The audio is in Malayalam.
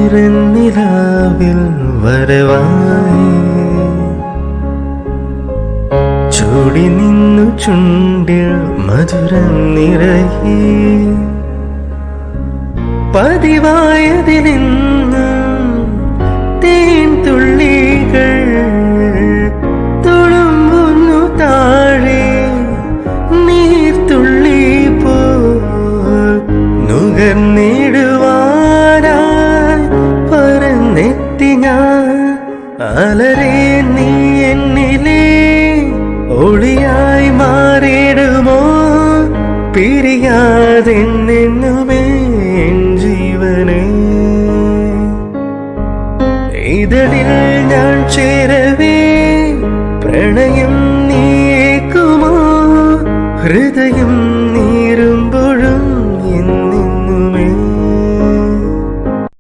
ഈറന്നിലാവിൽ വരവായി ചൂടി നിന്നു ചുണ്ടിൽ മധുരം നിറയെ പതിവായതിലെന്ന് തേൻ തുള്ളികൾ തുളുമ്പുന്നു താഴെ നീർത്തുള്ളി പോൽ നുകർന്നിടുവാനായി പറന്നെത്തി ഞാൻ അലരെ നീ എന്നിലെ ഒളിയായി മാറിടുമോ പിരിയാതെന്നെന്നുമേ ജീവനെ ഇതളിൽ ഞാൻ ചേരവേ പ്രണയം നീക്കുമോ ഹൃദയം